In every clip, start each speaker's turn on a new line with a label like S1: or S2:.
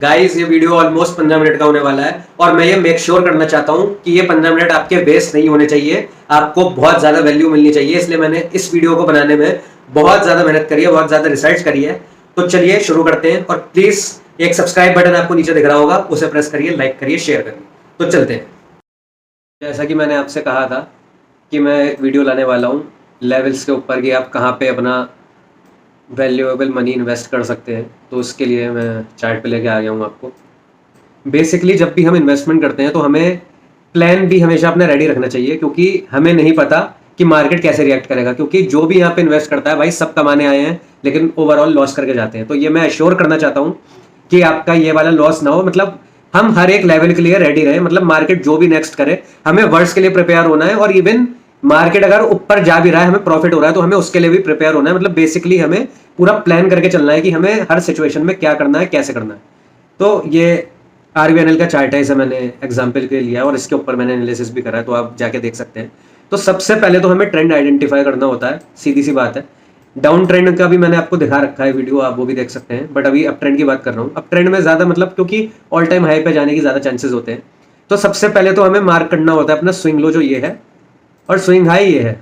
S1: Guys ये video almost 15 minute का होने वाला है और मैं ये मेक श्योर करना चाहता हूं कि ये 15 मिनट आपके वेस्ट नहीं होने चाहिए। आपको बहुत ज्यादा वैल्यू मिलनी चाहिए, इसलिए मैंने इस वीडियो को बनाने में बहुत ज्यादा मेहनत करी है, बहुत ज्यादा रिसर्च करी है। तो चलिए शुरू करते हैं और प्लीज एक सब्सक्राइब बटन आपको नीचे दिख रहा होगा, उसे प्रेस करिए, लाइक करिए, शेयर करिए। तो चलते हैं। जैसा कि मैंने आपसे कहा था कि मैं एक वीडियो लाने वाला हूँ लेवल्स के ऊपर कि आप कहाँ पे अपना वैल्यूएबल मनी इन्वेस्ट कर सकते हैं, तो उसके लिए मैं चार्ट पे लेके आ गया हूँ आपको। बेसिकली जब भी हम इन्वेस्टमेंट करते हैं तो हमें प्लान भी हमेशा अपना रेडी रखना चाहिए, क्योंकि हमें नहीं पता कि मार्केट कैसे रिएक्ट करेगा। क्योंकि जो भी यहाँ पे इन्वेस्ट करता है भाई सब कमाने आए हैं, लेकिन ओवरऑल लॉस करके जाते हैं। तो ये मैं एश्योर करना चाहता हूँ कि आपका ये वाला लॉस ना हो। मतलब हम हर एक लेवल के लिए रेडी रहे, मतलब मार्केट जो भी नेक्स्ट करे हमें वर्स्ट के लिए प्रिपेयर होना है। और इवन मार्केट अगर ऊपर जा भी रहा है, हमें प्रॉफिट हो रहा है, तो हमें उसके लिए भी प्रिपेयर होना है। मतलब बेसिकली हमें पूरा प्लान करके चलना है कि हमें हर सिचुएशन में क्या करना है, कैसे करना है। तो ये आरबीएनएल का चार्ट है, इसे मैंने एग्जाम्पल के लिए लिया और इसके ऊपर मैंने एनालिसिस भी करा है, तो आप जाके देख सकते हैं। तो सबसे पहले तो हमें ट्रेंड आइडेंटिफाई करना होता है, सीधी सी बात है। डाउन ट्रेंड का भी मैंने आपको दिखा रखा है वीडियो, आप वो भी देख सकते हैं। बट अभी अप ट्रेंड की बात कर रहा हूँ। अप ट्रेंड में ज्यादा मतलब क्योंकि ऑल टाइम हाई पे जाने की ज्यादा चांसेस होते हैं। तो सबसे पहले तो हमें मार्क करना होता है अपना स्विंग लो जो ये है, और स्विंग हाई ये है।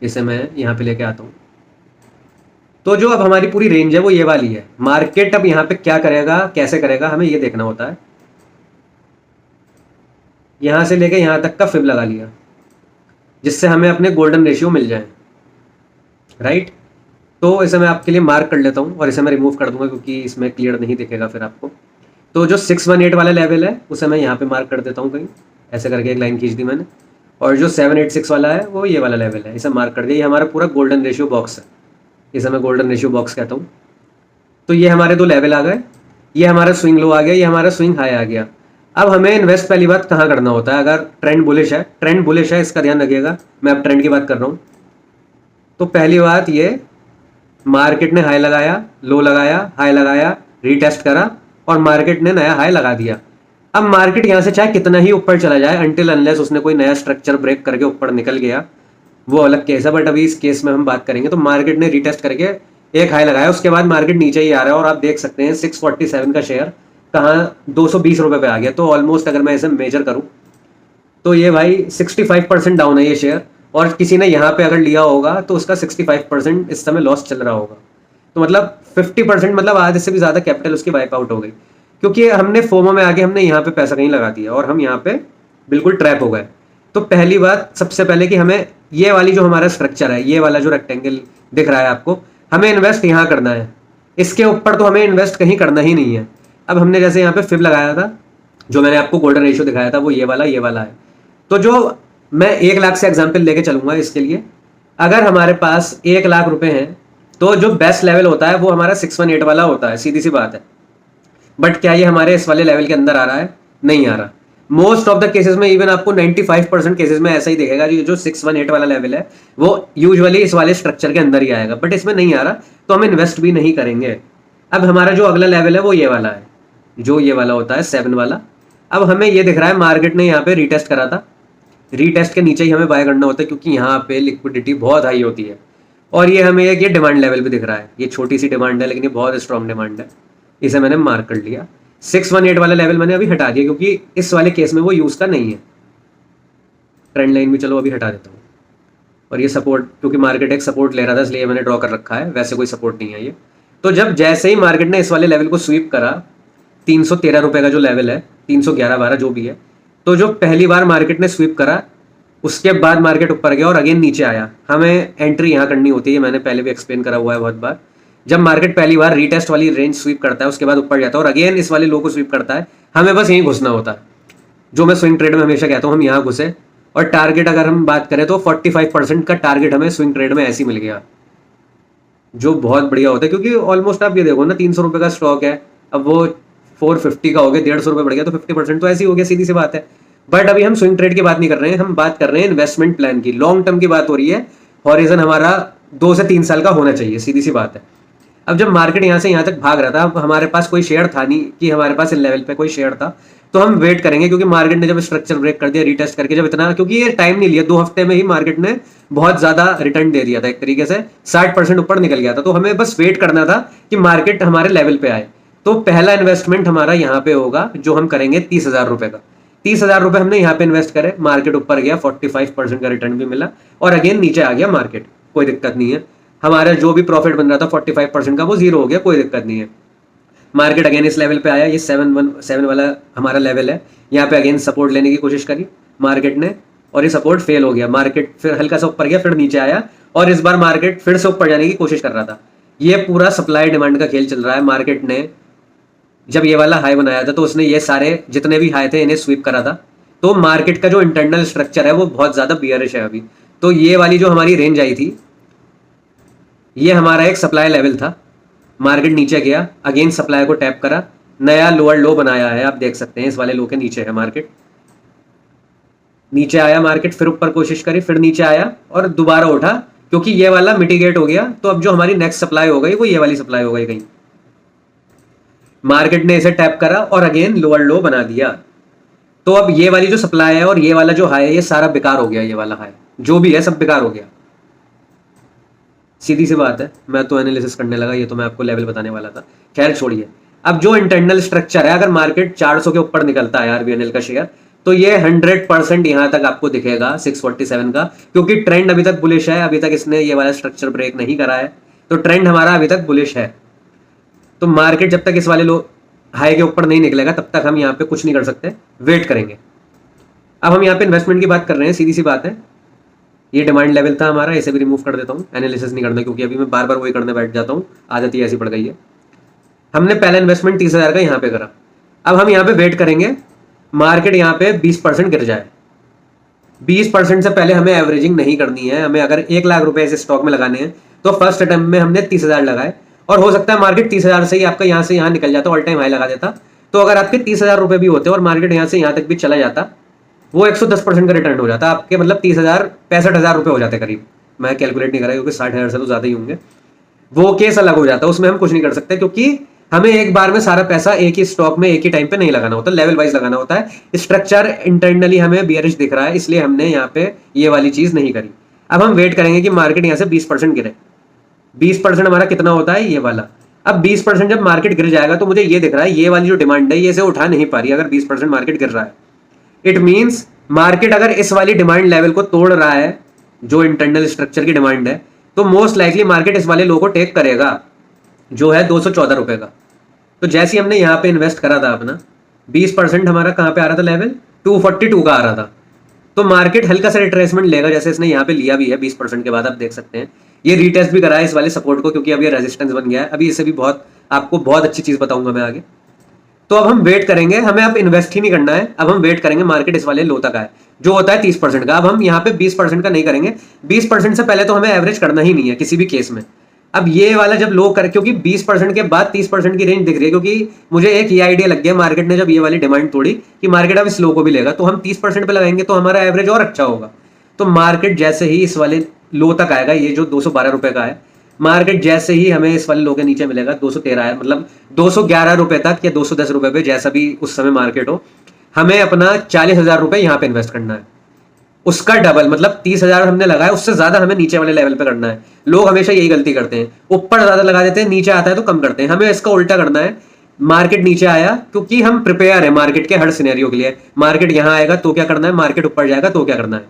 S1: इसे मैं यहाँ पे लेके आता हूँ। तो जो अब हमारी पूरी रेंज है वो ये वाली है। मार्केट अब यहाँ पे क्या करेगा, कैसे करेगा, हमें ये देखना होता है। यहां से लेके यहां तक का फिब लगा लिया, जिससे हमें अपने गोल्डन रेशियो मिल जाए, राइट। तो इसे मैं आपके लिए मार्क कर लेता हूं और इसे मैं रिमूव कर दूंगा क्योंकि इसमें क्लियर नहीं दिखेगा फिर आपको। तो जो 618 वाला लेवल है उसे मैं यहाँ पे मार्क कर देता हूँ कहीं, ऐसे करके एक लाइन खींच दी मैंने। और जो 786 वाला है वो ये वाला लेवल है, इसे मार्क कर दिया। ये हमारा पूरा गोल्डन रेशियो बॉक्स है, इसे मैं गोल्डन रेशियो बॉक्स कहता हूँ। तो ये हमारे दो लेवल आ गए, ये हमारा स्विंग लो आ गया, ये हमारा स्विंग हाई आ गया। अब हमें इन्वेस्ट पहली बात कहाँ करना होता है, अगर ट्रेंड बुलिश है, ट्रेंड बुलिश है इसका ध्यान रखिएगा, मैं अब ट्रेंड की बात कर रहा हूँ। तो पहली बात ये, मार्केट ने हाई लगाया, लो लगाया, हाई लगाया, रीटेस्ट करा और मार्केट ने नया हाई लगा दिया। अब मार्केट यहां से चाहे कितना ही ऊपर चला जाए, अनटिल अनलेस उसने कोई नया स्ट्रक्चर ब्रेक करके ऊपर निकल गया, वो अलग केस है। बट अभी इस केस में हम बात करेंगे तो मार्केट ने रीटेस्ट करके एक हाई लगाया, उसके बाद मार्केट नीचे ही आ रहा है और आप देख सकते हैं 647 का शेयर कहाँ 220 रुपए पे आ गया। तो ऑलमोस्ट अगर मैं इसे मेजर करूं तो ये भाई 65% डाउन है ये शेयर। और किसी ने यहाँ पे अगर लिया होगा तो उसका 65% इस समय लॉस चल रहा होगा। तो मतलब 50%, मतलब आधे से भी ज्यादा कैपिटल उसकी वाइप आउट हो गई, क्योंकि हमने फोमो में आके हमने यहाँ पे पैसा कहीं लगा दिया और हम यहाँ पे बिल्कुल ट्रैप हो गए। तो पहली बात सबसे पहले कि हमें ये वाली जो हमारा स्ट्रक्चर है, ये वाला जो रेक्टेंगल दिख रहा है आपको, हमें इन्वेस्ट यहाँ करना है। इसके ऊपर तो हमें इन्वेस्ट कहीं करना ही नहीं है। अब हमने जैसे यहाँ पे फिब लगाया था, जो मैंने आपको गोल्डन रेशियो दिखाया था वो ये वाला है। तो जो मैं 1 लाख से एग्जाम्पल लेके चलूंगा इसके लिए, अगर हमारे पास 1 लाख रुपए हैं तो जो बेस्ट लेवल होता है वो हमारा 618 वाला होता है, सीधी सी बात है। बट क्या ये हमारे इस वाले लेवल के अंदर आ रहा है? नहीं आ रहा। मोस्ट ऑफ द केसेस में, इवन आपको 95% केसेस में ऐसा ही दिखेगा कि जो 618 वाला लेवल है वो यूजुअली इस वाले स्ट्रक्चर के अंदर ही आएगा, बट इसमें नहीं आ रहा, तो हम इन्वेस्ट भी नहीं करेंगे। अब हमारा जो अगला लेवल है वो ये वाला है, जो ये वाला होता है 7 वाला। अब हमें ये दिख रहा है मार्केट ने यहाँ पे रीटेस्ट करा था, रीटेस्ट के नीचे ही हमें बाय करना होता है क्योंकि यहाँ पे लिक्विडिटी बहुत हाई होती है। और ये हमें एक ये डिमांड लेवल भी दिख रहा है, ये छोटी सी डिमांड है लेकिन ये बहुत स्ट्रॉन्ग डिमांड है, इसे मैंने मार्क कर लिया। 618 वाला लेवल मैंने अभी हटा दिया क्योंकि इस वाले केस में वो यूज का नहीं है। ट्रेंड लाइन भी चलो अभी हटा देता हूँ। और ये सपोर्ट, क्योंकि मार्केट एक सपोर्ट ले रहा था इसलिए मैंने ड्रॉ कर रखा है, वैसे कोई सपोर्ट नहीं है ये। तो जब जैसे ही मार्केट ने इस वाले लेवल को स्वीप करा, 313 रुपए का जो लेवल है, 311-12 जो भी है, तो जो पहली बार मार्केट ने स्वीप करा उसके बाद मार्केट ऊपर गया और अगेन नीचे आया। हमें एंट्री यहाँ करनी होती है, मैंने पहले भी एक्सप्लेन करा हुआ है बहुत बार। जब मार्केट पहली बार रीटेस्ट वाली रेंज स्वीप करता है उसके बाद ऊपर जाता है और अगेन इस वाले लो को स्वीप करता है, हमें बस यहीं घुसना होता है। जो मैं स्विंग ट्रेड में हमेशा कहता हूँ, हम यहाँ घुसे। और टारगेट अगर हम बात करें तो 45% का टारगेट हमें स्विंग ट्रेड में ऐसे ही मिल गया, जो बहुत बढ़िया होता है। क्योंकि ऑलमोस्ट आप ये देखो ना, 300 रुपए का स्टॉक है, अब वो 450 का हो गया, 150 रुपए बढ़ गया, तो 50% तो ऐसी हो गया, सीधी सी बात है। बट अभी हम स्विंग ट्रेड की बात नहीं कर रहे हैं, हम बात कर रहे हैं इन्वेस्टमेंट प्लान की, लॉन्ग टर्म की बात हो रही है। हॉरिजन हमारा 2 से 3 साल का होना चाहिए, सीधी सी बात है। अब जब मार्केट यहाँ से यहाँ तक भाग रहा था, अब हमारे पास कोई शेयर था नहीं कि हमारे पास इस लेवल पे कोई शेयर था, तो हम वेट करेंगे। क्योंकि मार्केट ने जब स्ट्रक्चर ब्रेक कर दिया, रीटेस्ट करके जब इतना, क्योंकि ये टाइम नहीं लिया, 2 हफ्ते में ही मार्केट ने बहुत ज्यादा रिटर्न दे दिया था, एक तरीके से 60% ऊपर निकल गया था। तो हमें बस वेट करना था कि मार्केट हमारे लेवल पे आए। तो पहला इन्वेस्टमेंट हमारा यहाँ पे होगा जो हम करेंगे 30,000 रुपए का। 30,000 रुपए हमने यहाँ पे इन्वेस्ट करे, मार्केट ऊपर गया, 45% का रिटर्न भी मिला, और अगेन नीचे आ गया मार्केट, कोई दिक्कत नहीं है। हमारा जो भी प्रॉफिट बन रहा था 45% का, वो जीरो हो गया, कोई दिक्कत नहीं है। मार्केट अगेन इस लेवल पे आया, ये 717 वाला हमारा लेवल है, यहाँ पे अगेन सपोर्ट लेने की कोशिश करी मार्केट ने, और ये सपोर्ट फेल हो गया। मार्केट फिर हल्का सा ऊपर गया, फिर नीचे आया, और इस बार मार्केट फिर से ऊपर जाने की कोशिश कर रहा था। ये पूरा सप्लाई डिमांड का खेल चल रहा है। मार्केट ने जब ये वाला हाई बनाया था तो उसने ये सारे जितने भी हाई थे इन्हें स्वीप करा था। तो मार्केट का जो इंटरनल स्ट्रक्चर है वो बहुत ज्यादा बियरिश है अभी। तो ये वाली जो हमारी रेंज आई थी, ये हमारा एक सप्लाई लेवल था। मार्केट नीचे गया, अगेन सप्लाई को टैप करा, नया लोअर लो बनाया है, आप देख सकते हैं इस वाले लो के नीचे है मार्केट। नीचे आया मार्केट, फिर ऊपर कोशिश करी, फिर नीचे आया और दोबारा उठा, क्योंकि ये वाला मिटिगेट हो गया। तो अब जो हमारी नेक्स्ट सप्लाई हो गई वो ये वाली सप्लाई हो गई कहीं। मार्केट ने इसे टैप करा और अगेन लोअर लो बना दिया। तो अब ये वाली जो सप्लाई है और ये वाला जो हाई है, ये सारा बेकार हो गया। ये वाला हाई जो भी है सब बेकार हो गया, सीधी सी बात है। मैं तो एनालिसिस करने लगा, ये तो मैं आपको लेवल बताने वाला था। खैर छोड़िए। अब जो इंटरनल स्ट्रक्चर है, अगर मार्केट 400 के ऊपर निकलता है आरबीएनएल का शेयर, तो ये 100% यहां तक आपको दिखेगा 647 का, क्योंकि ट्रेंड अभी तक बुलिश है। अभी तक इसने ये वाला स्ट्रक्चर ब्रेक नहीं करा है, तो ट्रेंड हमारा अभी तक बुलिश है। तो मार्केट जब तक इस वाले लो हाई के ऊपर नहीं निकलेगा तब तक हम यहाँ पे कुछ नहीं कर सकते, वेट करेंगे। अब हम यहाँ पे इन्वेस्टमेंट की बात कर रहे हैं, सीधी सी बात है। ये डिमांड लेवल था हमारा, इसे भी रिमूव कर देता हूँ, एनालिसिस नहीं करना, क्योंकि अभी मैं बार बार वही करने बैठ जाता हूँ, आदत ही ऐसी पड़ गई है। हमने पहला इन्वेस्टमेंट 30,000 का यहाँ पे करा। अब हम यहाँ पे वेट करेंगे मार्केट यहाँ पे 20% गिर जाए। 20% से पहले हमें एवरेजिंग नहीं करनी है। हमें अगर 1 लाख रुपए इस स्टॉक में लगाने हैं तो फर्स्ट अटेम्प्ट में हमने 30,000 लगाए, और हो सकता है मार्केट 30,000 से ही आपका यहाँ से यहाँ निकल जाता, ऑल टाइम हाई लगा देता। तो अगर आपके 30,000 रुपए भी होते और मार्केट यहाँ से यहाँ तक भी चला जाता, वो 110% का रिटर्न हो जाता आपके, मतलब 30,000 65,000 रुपए हो जाते करीब। मैं कैलकुलेट नहीं कर रहा क्योंकि 60,000 से तो ज्यादा ही होंगे। वो केस अलग हो जाता, उसमें हम कुछ नहीं कर सकते, क्योंकि हमें एक बार में सारा पैसा एक ही स्टॉक में एक ही टाइम पे नहीं लगाना होता, लेवल वाइज लगाना होता है। स्ट्रक्चर इंटरनली हमें बियरिश दिख रहा है, इसलिए हमने यहाँ पे ये वाली चीज नहीं करी। अब हम वेट करेंगे कि मार्केट यहाँ से 20% गिरे। 20% हमारा कितना होता है, ये वाला। अब 20% जब मार्केट गिर जाएगा तो मुझे ये दिख रहा है ये वाली जो डिमांड है ये इसे उठा नहीं पा रही। अगर 20% मार्केट गिर रहा है, इट मीन्स मार्केट अगर इस वाली डिमांड लेवल को तोड़ रहा है, जो इंटरनल स्ट्रक्चर की डिमांड है, तो मोस्ट लाइकली मार्केट इस वाले लो को टेक करेगा, जो है 214 रुपए का। तो जैसे ही हमने यहाँ पे इन्वेस्ट करा था अपना, 20% हमारा कहाँ पे आ रहा था लेवल, 242 का आ रहा था। तो मार्केट हल्का सा रिट्रेसमेंट लेगा, जैसे इसने यहाँ पे लिया भी है 20% के बाद। आप देख सकते हैं ये रीटेस्ट भी करा है इस वाले सपोर्ट को, क्योंकि अब ये रेजिस्टेंस बन गया है। अभी इसे भी आपको बहुत अच्छी चीज बताऊंगा मैं आगे। तो अब हम वेट करेंगे, हमें अब इन्वेस्ट ही नहीं करना है। अब हम वेट करेंगे मार्केट इस वाले लो तक आए, जो होता है 30% का। अब हम यहाँ पे 20% का नहीं करेंगे। 20% से पहले तो हमें एवरेज करना ही नहीं है किसी भी केस में। अब ये वाला जब लो कर, क्योंकि 20% के बाद 30% की रेंज दिख रही है, क्योंकि मुझे एक ये आइडिया लग गया मार्केट ने जब ये वाली डिमांड तोड़ी कि मार्केट अब इस लो को भी लेगा, तो हम 30% पे लगाएंगे तो हमारा एवरेज और अच्छा होगा। तो मार्केट जैसे ही इस वाले लो तक आएगा, ये जो 212 रुपए का है, मार्केट जैसे ही हमें इस वाले लो के नीचे मिलेगा 213 है, मतलब 211 रुपए तक या 210 रुपए पे, जैसा भी उस समय मार्केट हो, हमें अपना 40,000 रुपए यहाँ पे इन्वेस्ट करना है। उसका डबल, मतलब 30,000 हमने लगाया, उससे ज्यादा हमें नीचे वाले लेवल पे करना है। लोग हमेशा यही गलती करते हैं, ऊपर ज्यादा लगा देते हैं, नीचे आता है तो कम करते हैं। हमें इसका उल्टा करना है। मार्केट नीचे आया, क्योंकि हम प्रिपेयर है मार्केट के हर सिनेरियो के लिए। मार्केट यहाँ आएगा तो क्या करना है, मार्केट ऊपर जाएगा तो क्या करना है।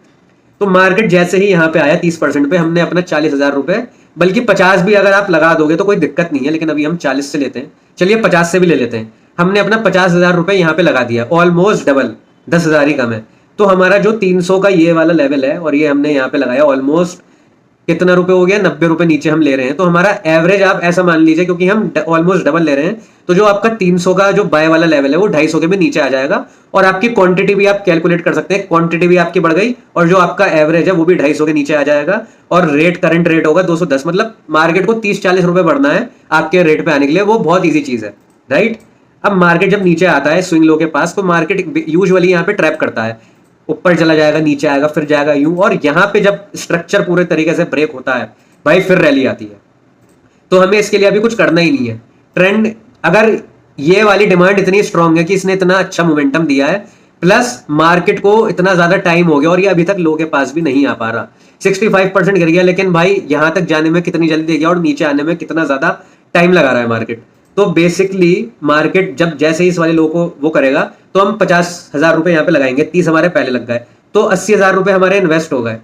S1: तो मार्केट जैसे ही यहाँ पे आया 30% पे, हमने अपना 40,000 रुपए, बल्कि 50 भी अगर आप लगा दोगे तो कोई दिक्कत नहीं है, लेकिन अभी हम 40 से लेते हैं, चलिए 50 से भी ले लेते हैं। हमने अपना 50,000 रुपए यहाँ पे लगा दिया, ऑलमोस्ट डबल, 10,000 ही कम है। तो हमारा जो 300 का ये वाला लेवल है, और ये हमने यहाँ पे लगाया, ऑलमोस्ट कितना रुपए हो गया, 90 रुपए नीचे हम ले रहे हैं। तो हमारा एवरेज आप ऐसा मान लीजिए, क्योंकि हम ऑलमोस्ट डबल ले रहे हैं, तो जो आपका 300 का जो बाय वाला लेवल है वो 250 के भी नीचे आ जाएगा। और आपकी क्वांटिटी भी आप कैलकुलेट कर सकते हैं, क्वांटिटी भी आपकी बढ़ गई, और जो आपका एवरेज है वो भी 250 के नीचे आ जाएगा। और रेट, करंट रेट होगा 210, मतलब मार्केट को 30-40 रुपए बढ़ना है आपके रेट पे आने के लिए, वो बहुत ईजी चीज है, राइट। अब मार्केट जब नीचे आता है स्विंग लो के पास, तो मार्केट यूजुअली यहाँ पे ट्रैप करता है, ऊपर चला जाएगा, नीचे आएगा, फिर जाएगा यूं, और यहाँ पे जब स्ट्रक्चर पूरे तरीके से ब्रेक होता है भाई, फिर रैली आती है। तो हमें इसके लिए अभी कुछ करना ही नहीं है। ट्रेंड, अगर ये वाली डिमांड इतनी स्ट्रांग है कि इसने इतना अच्छा मोमेंटम दिया है, प्लस मार्केट को इतना ज्यादा टाइम हो गया और ये अभी तक लो के पास भी नहीं आ पा रहा, 65% गिर गया, लेकिन भाई यहां तक जाने में कितनी जल्दी गया और नीचे आने में कितना ज्यादा टाइम लगा रहा है मार्केट। तो बेसिकली मार्केट जब जैसे ही इस वाले लो को वो करेगा तो हम 50,000 रुपए यहाँ पे लगाएंगे, 30 हमारे पहले लग गए, तो 80,000 रुपए हमारे इन्वेस्ट हो गए।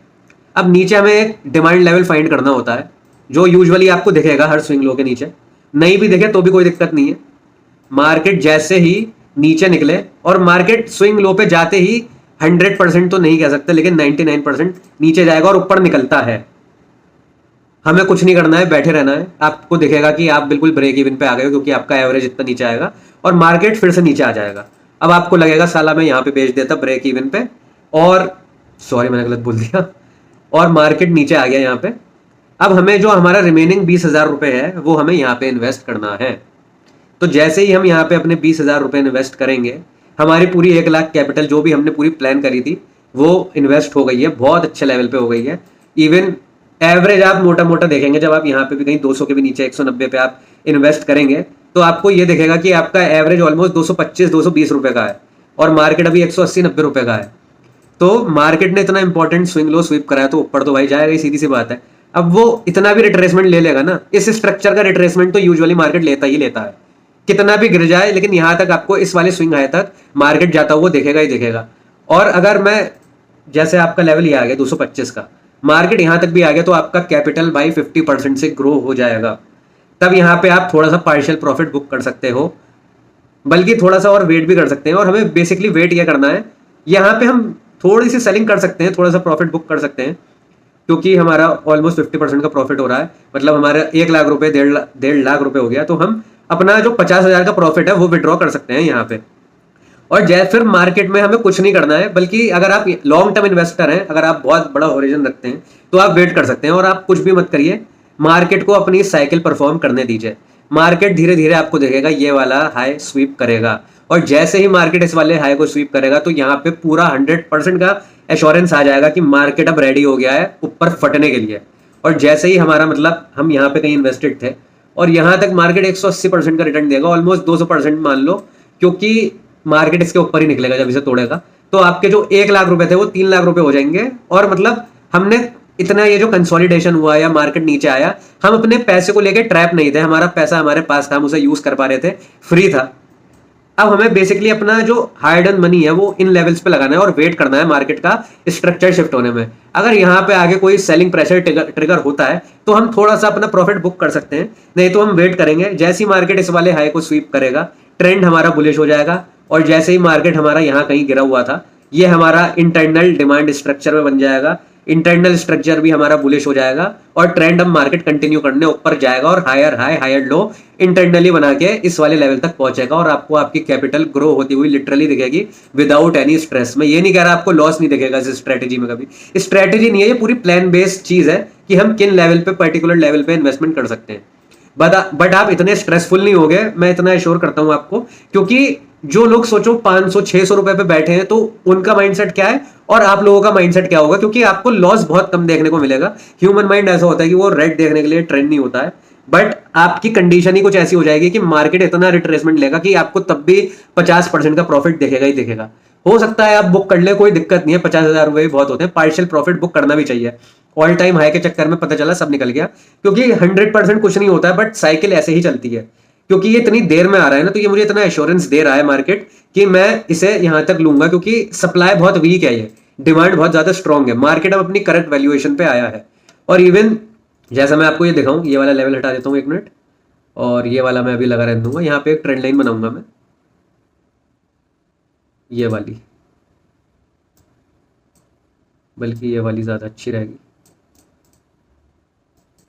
S1: अब नीचे हमें एक डिमांड लेवल फाइंड करना होता है जो यूजुअली आपको दिखेगा हर स्विंग लो के नीचे, नहीं भी दिखे तो भी कोई दिक्कत नहीं है। मार्केट जैसे ही नीचे निकले और मार्केट स्विंग लो पे जाते ही 100% तो नहीं कह सकते लेकिन 99% नीचे जाएगा और ऊपर निकलता है। हमें कुछ नहीं करना है, बैठे रहना है। आपको दिखेगा कि आप बिल्कुल ब्रेक इवन पे आ गए हो क्योंकि आपका एवरेज इतना नीचे आएगा और मार्केट फिर से नीचे आ जाएगा। अब आपको लगेगा साला मैं यहाँ पे बेच देता ब्रेक इवन पे, और सॉरी मैंने गलत बोल दिया, और मार्केट नीचे आ गया यहाँ पे। अब हमें जो हमारा रिमेनिंग 20,000 रुपए है वो हमें यहाँ पे इन्वेस्ट करना है। तो जैसे ही हम यहाँ पे अपने 20,000 रुपए इन्वेस्ट करेंगे, हमारी पूरी 1 लाख कैपिटल जो भी हमने पूरी प्लान करी थी वो इन्वेस्ट हो गई है, बहुत अच्छे लेवल पे हो गई है। इवन एवरेज आप मोटा मोटा देखेंगे जब आप यहाँ पे भी कहीं 200 के भी नीचे 190 पे आप इन्वेस्ट करेंगे तो आपको ये दिखेगा कि आपका एवरेज ऑलमोस्ट 225-220 रुपए का है और मार्केट अभी 180-90 रुपए का है। तो मार्केट ने इतना इंपॉर्टेंट स्विंग लो स्वीप कराया तो ऊपर तो भाई जाएगा ही, सीधी सी बात है। अब वो इतना भी रिट्रेसमेंट ले लेगा ना, इस स्ट्रक्चर का रिट्रेसमेंट तो यूजुअली मार्केट लेता ही लेता है, कितना भी गिर जाए, लेकिन यहां तक आपको इस वाले स्विंग हाई तक मार्केट जाता हुआ दिखेगा ही दिखेगा। और अगर मैं जैसे आपका लेवल ये आ गया 225 का, मार्केट यहां तक भी आ गया तो आपका कैपिटल भाई 50% से ग्रो हो जाएगा। तब यहां पे आप थोड़ा सा पार्शियल प्रॉफिट बुक कर सकते हो, बल्कि थोड़ा सा और वेट भी कर सकते हैं। और हमें बेसिकली वेट ये करना है, यहाँ पे हम थोड़ी सी सेलिंग कर सकते हैं, थोड़ा सा प्रॉफिट बुक कर सकते हैं क्योंकि हमारा ऑलमोस्ट 50% का प्रॉफिट हो रहा है, मतलब हमारा 1 लाख रुपए 1.5 लाख रुपए हो गया, तो हम अपना जो 50,000 का प्रॉफिट है वो विड्रॉ कर सकते हैं यहाँ पे। और जैसे फिर मार्केट में हमें कुछ नहीं करना है, बल्कि अगर आप लॉन्ग टर्म इन्वेस्टर हैं, अगर आप बहुत बड़ा होरिजन रखते हैं तो आप वेट कर सकते हैं और आप कुछ भी मत करिए, मार्केट को अपनी साइकिल परफॉर्म करने दीजिए। मार्केट धीरे धीरे आपको देखेगा ये वाला हाई स्वीप करेगा, और जैसे ही मार्केट इस वाले हाई को स्वीप करेगा तो यहाँ पे पूरा 100% का एश्योरेंस आ जाएगा कि मार्केट अब रेडी हो गया है ऊपर फटने के लिए। और जैसे ही हमारा मतलब हम यहाँ पे कहीं इन्वेस्टेड थे और यहाँ तक मार्केट 180% का रिटर्न देगा, ऑलमोस्ट 200% मान लो, क्योंकि मार्केट इसके ऊपर ही निकलेगा जब इसे तोड़ेगा, तो आपके जो 1 लाख रुपए थे वो 3 लाख रुपए हो जाएंगे। और मतलब हमने इतना, ये जो कंसोलिडेशन हुआ या मार्केट नीचे आया, हम अपने पैसे को लेके ट्रैप नहीं थे, हमारा पैसा हमारे पास था, हम उसे यूज कर पा रहे थे, फ्री था। अब हमें बेसिकली अपना जो हार्ड अर्न मनी है वो इन लेवल्स पे लगाना है और वेट करना है मार्केट का स्ट्रक्चर शिफ्ट होने में। अगर यहाँ पे आगे कोई सेलिंग प्रेशर ट्रिगर होता है तो हम थोड़ा सा अपना प्रॉफिट बुक कर सकते हैं, नहीं तो हम वेट करेंगे। जैसे ही मार्केट इस वाले हाई को स्वीप करेगा, ट्रेंड हमारा बुलिश हो जाएगा, और जैसे ही मार्केट हमारा यहाँ कहीं गिरा हुआ था, ये हमारा इंटरनल डिमांड स्ट्रक्चर में बन जाएगा, इंटरनल स्ट्रक्चर भी हमारा बुलिश हो जाएगा और ट्रेंड अब मार्केट कंटिन्यू करने ऊपर जाएगा और higher high higher low internally बना के इस वाले लेवल तक पहुंचेगा और आपको आपकी कैपिटल ग्रो होती हुई लिटरली दिखेगी विदाउट एनी स्ट्रेस। मैं ये नहीं कह रहा आपको लॉस नहीं दिखेगा इस स्ट्रेटेजी में, कभी स्ट्रेटेजी नहीं है, ये पूरी प्लान बेस्ड चीज है कि हम किन लेवल पे पर्टिकुलर लेवल पे इन्वेस्टमेंट कर सकते हैं। बट आप इतने स्ट्रेसफुल नहीं होगे, मैं इतना एश्योर करता हूं आपको, क्योंकि जो लोग सोचो 500-600 रुपए पे बैठे हैं तो उनका माइंडसेट क्या है और आप लोगों का माइंडसेट क्या होगा, क्योंकि आपको लॉस बहुत कम देखने को मिलेगा। ह्यूमन माइंड ऐसा होता है कि वो रेड देखने के लिए ट्रेंड नहीं होता है, बट आपकी कंडीशन ही कुछ ऐसी हो जाएगी कि मार्केट इतना रिट्रेसमेंट लेगा कि आपको तब भी 50% का प्रॉफिट दिखेगा ही दिखेगा। हो सकता है आप बुक कर ले, कोई दिक्कत नहीं है, 50,000 रुपए भी बहुत होते हैं, पार्शियल प्रॉफिट बुक करना भी चाहिए। ऑल टाइम हाई के चक्कर में पता चला सब निकल गया, क्योंकि 100% कुछ नहीं होता है, बट साइकिल ऐसे ही चलती है। क्योंकि ये इतनी देर में आ रहा है ना, तो ये मुझे इतना एश्योरेंस दे रहा है मार्केट कि मैं इसे यहां तक लूंगा, क्योंकि सप्लाई बहुत वीक है, ये डिमांड बहुत ज्यादा स्ट्रॉन्ग है, मार्केट अब अपनी करेक्ट वैल्यूएशन पे आया है। और इवन जैसा मैं आपको ये दिखाऊं, ये वाला लेवल हटा देता हूं 1 मिनट, और ये वाला मैं अभी लगा रहने दूंगा, यहाँ पे एक ट्रेंड लाइन बनाऊंगा मैं, ये वाली, बल्कि ये वाली ज्यादा अच्छी रहेगी।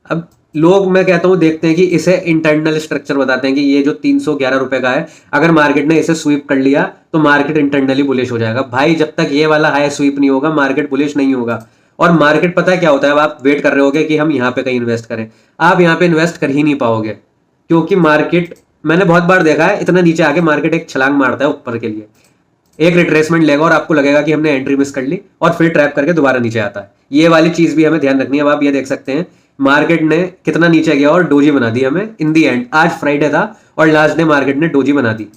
S1: अब लोग, मैं कहता हूं, देखते हैं कि इसे इंटरनल स्ट्रक्चर बताते हैं कि ये जो 311 रुपए का है, अगर मार्केट ने इसे स्वीप कर लिया तो मार्केट इंटरनली बुलिश हो जाएगा। भाई जब तक ये वाला हाई स्वीप नहीं होगा मार्केट बुलिश नहीं होगा। और मार्केट पता है क्या होता है, अब आप वेट कर रहे होगे कि हम यहाँ पे कहीं इन्वेस्ट करें, आप यहाँ पे इन्वेस्ट कर ही नहीं पाओगे, क्योंकि मार्केट, मैंने बहुत बार देखा है, इतना नीचे आके मार्केट एक छलांग मारता है ऊपर के लिए, एक रिट्रेसमेंट लेगा और आपको लगेगा कि हमने एंट्री मिस कर ली, और फिर ट्रैप करके दोबारा नीचे आता है। ये वाली चीज भी हमें ध्यान रखनी है। अब आप ये देख सकते हैं मार्केट ने कितना नीचे गया और डोजी बना दी हमें इन दी एंड। आज फ्राइडे था और लास्ट डे मार्केट ने डोजी बना दी,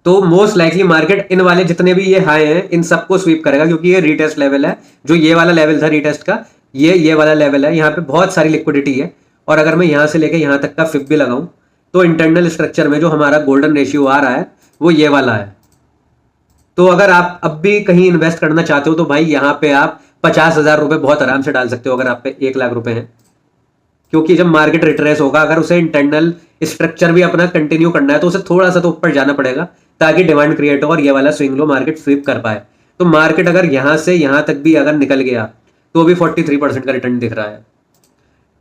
S1: तो मोस्ट लाइकली मार्केट इन वाले जितने भी ये हाई हैं इन सबको स्वीप करेगा, क्योंकि ये रीटेस्ट लेवल है। जो ये वाला लेवल था रीटेस्ट का, ये वाला लेवल है, यहाँ पे बहुत सारी लिक्विडिटी है। और अगर मैं यहाँ से लेके यहाँ तक का फिप भी लगाऊं, तो इंटरनल स्ट्रक्चर में जो हमारा गोल्डन रेशियो आ रहा है वो ये वाला है। तो अगर आप अब भी कहीं इन्वेस्ट करना चाहते हो तो भाई यहां पे आप 50,000 रुपए बहुत आराम से डाल सकते हो अगर आप पे 1 लाख रुपए हैं, क्योंकि जब मार्केट रिट्रेस होगा अगर उसे इंटरनल स्ट्रक्चर भी अपना कंटिन्यू करना है तो उसे थोड़ा सा तो ऊपर जाना पड़ेगा ताकि डिमांड क्रिएट हो और ये वाला स्विंग लो मार्केट स्वीप कर पाए। तो मार्केट अगर यहां से यहां तक भी अगर निकल गया तो भी 43% का रिटर्न दिख रहा है।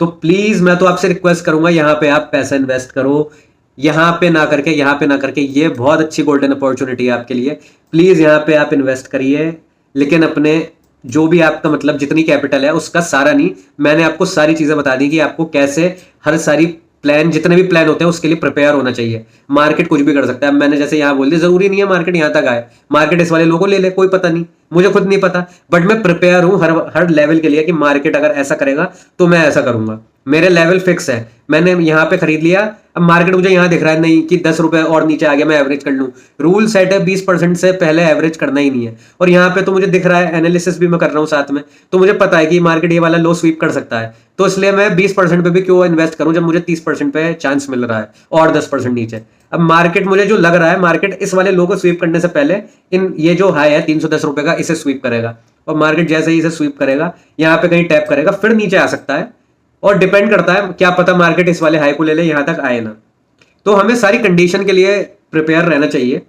S1: तो प्लीज मैं तो आपसे रिक्वेस्ट करूंगा यहां पे आप पैसा इन्वेस्ट करो, यहां पे ना करके यहां पे ना करके। ये बहुत अच्छी गोल्डन अपॉर्चुनिटी है आपके लिए, प्लीज यहां पे आप इन्वेस्ट करिए, लेकिन अपने जो भी आपका मतलब जितनी कैपिटल है उसका सारा नहीं। मैंने आपको सारी चीजें बता दी कि आपको कैसे हर सारी प्लान जितने भी प्लान होते हैं उसके लिए प्रिपेयर होना चाहिए। मार्केट कुछ भी कर सकता है। अब मैंने जैसे यहाँ बोल दिया जरूरी नहीं है मार्केट यहाँ तक आए, मार्केट इस वाले लोगों को ले ले, कोई पता नहीं, मुझे खुद नहीं पता, बट मैं प्रिपेयर हूं हर हर लेवल के लिए कि मार्केट अगर ऐसा करेगा तो मैं ऐसा करूंगा। मेरे लेवल फिक्स है, मैंने यहाँ पे खरीद लिया, अब मार्केट मुझे यहाँ दिख रहा है नहीं कि 10 रुपए और नीचे आ गया मैं एवरेज कर लूं। रूल सेट है 20% से पहले एवरेज करना ही नहीं है, और यहाँ पे तो मुझे दिख रहा है, एनालिसिस भी मैं कर रहा हूँ साथ में, तो मुझे पता है कि मार्केट ये वाला लो स्वीप कर सकता है। तो इसलिए मैं 20% पे भी क्यों इन्वेस्ट करूं जब मुझे 30% पे चांस मिल रहा है और 10% नीचे। अब मार्केट मुझे जो लग रहा है मार्केट इस वाले लो को स्वीप करने से पहले इन ये जो हाई है 310 रुपए का इसे स्वीप करेगा, और मार्केट जैसे ही इसे स्वीप करेगा यहाँ पे कहीं टैप करेगा फिर नीचे आ सकता है, और डिपेंड करता है क्या पता मार्केट इस वाले हाई को ले ले यहां तक आए ना। तो हमें सारी कंडीशन के लिए प्रिपेयर रहना चाहिए।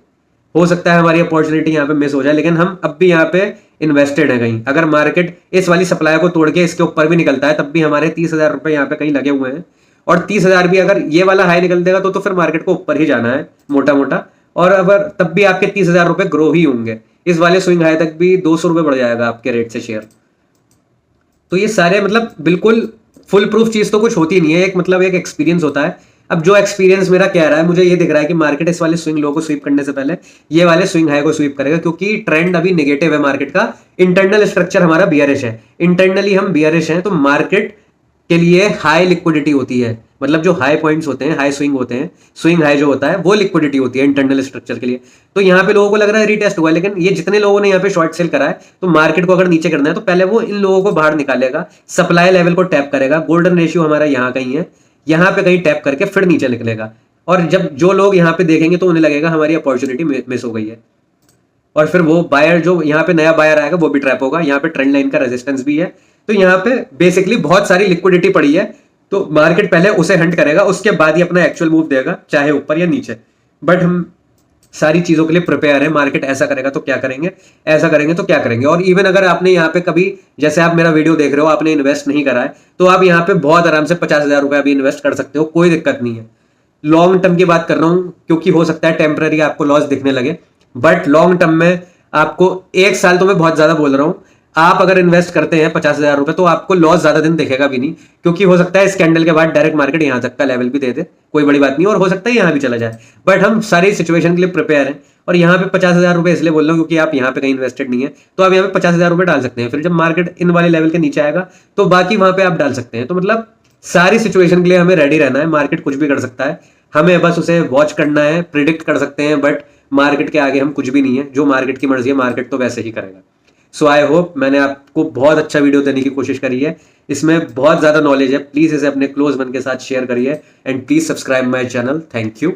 S1: हो सकता है हमारी अपॉर्चुनिटी यहाँ पे मिस हो जाए, लेकिन हम अब भी यहाँ पे इन्वेस्टेड है कहीं। अगर मार्केट इस वाली सप्लाई को तोड़ के इसके ऊपर भी निकलता है तब भी हमारे 30,000 रुपए यहाँ पे कहीं लगे हुए हैं, और 30,000 भी अगर ये वाला हाई निकल देगा तो फिर मार्केट को ऊपर ही जाना है मोटा मोटा, और अगर तब भी आपके 30,000 रुपए ग्रो ही होंगे। इस वाले स्विंग हाई तक भी 200 रुपए बढ़ जाएगा आपके रेट से शेयर। तो ये सारे मतलब बिल्कुल फुल प्रूफ चीज तो कुछ होती नहीं है, एक मतलब एक एक्सपीरियंस होता है। अब जो एक्सपीरियंस मेरा कह रहा है, मुझे ये दिख रहा है कि मार्केट इस वाले स्विंग लो को स्वीप करने से पहले ये वाले स्विंग हाई को स्वीप करेगा, क्योंकि ट्रेंड अभी नेगेटिव है मार्केट का। इंटरनल स्ट्रक्चर हमारा बियरिश है, इंटरनली हम बियरिश हैं, तो मार्केट के लिए हाई लिक्विडिटी होती है, मतलब जो हाई पॉइंट्स होते हैं, हाई स्विंग होते हैं, स्विंग हाई जो होता है वो लिक्विडिटी होती है इंटरनल स्ट्रक्चर के लिए। तो यहाँ पे लोगों को लग रहा है रिटेस्ट हुआ, लेकिन ये जितने लोगों ने यहाँ पे शॉर्ट सेल करा है, तो मार्केट को अगर नीचे करना है तो पहले वो इन लोगों को बाहर निकालेगा, सप्लाई लेवल को टैप करेगा। गोल्डन रेशियो हमारा यहाँ कहीं है, यहाँ पे कहीं टैप करके फिर नीचे निकलेगा, और जब जो लोग यहाँ पे देखेंगे तो उन्हें लगेगा हमारी अपॉर्चुनिटी मिस हो गई है, और फिर वो बायर जो यहाँ पे नया बायर आएगा वो भी ट्रैप होगा। यहाँ पे ट्रेंड लाइन का रेजिस्टेंस भी है, तो यहाँ पे बेसिकली बहुत सारी लिक्विडिटी पड़ी है, तो मार्केट पहले उसे हंट करेगा, उसके बाद ही अपना एक्चुअल मूव देगा, चाहे ऊपर या नीचे। बट हम सारी चीजों के लिए प्रिपेयर है, मार्केट ऐसा करेगा तो क्या करेंगे, ऐसा करेंगे तो क्या करेंगे। और इवन अगर आपने यहाँ पे कभी, जैसे आप मेरा वीडियो देख रहे हो, आपने इन्वेस्ट नहीं करा है, तो आप यहाँ पे बहुत आराम से 50,000 रुपए अभी इन्वेस्ट कर सकते हो, कोई दिक्कत नहीं है। लॉन्ग टर्म की बात कर रहा हूं, क्योंकि हो सकता है टेम्पररी आपको लॉस दिखने लगे, बट लॉन्ग टर्म में आपको 1 साल तो मैं बहुत ज्यादा बोल रहा हूं, आप अगर इन्वेस्ट करते हैं 50,000 रुपए तो आपको लॉस ज्यादा दिन दिखेगा भी नहीं, क्योंकि हो सकता है इस कैंडल के बाद डायरेक्ट मार्केट यहां तक का लेवल भी दे दे, कोई बड़ी बात नहीं, और हो सकता है यहां भी चला जाए। बट हम सारी सिचुएशन के लिए प्रिपेयर हैं, और यहाँ पे 50,000 रुपए इसलिए बोल रहा हूँ क्योंकि आप यहाँ पे कहीं इन्वेस्टेड नहीं है, तो आप यहाँ पे 50,000 रुपए डाल सकते हैं। फिर जब मार्केट इन वाले लेवल के नीचे आएगा तो बाकी वहां पे आप डाल सकते हैं। तो मतलब सारी सिचुएशन के लिए हमें रेडी रहना है, मार्केट कुछ भी कर सकता है, हमें बस उसे वॉच करना है, प्रिडिक्ट कर सकते हैं, बट मार्केट के आगे हम कुछ भी नहीं है। जो मार्केट की मर्जी है मार्केट तो वैसे ही करेगा। सो आई होप मैंने आपको बहुत अच्छा वीडियो देने की कोशिश करी है, इसमें बहुत ज्यादा नॉलेज है, प्लीज इसे अपने क्लोज वन के साथ शेयर करिए, and please subscribe my channel. Thank you.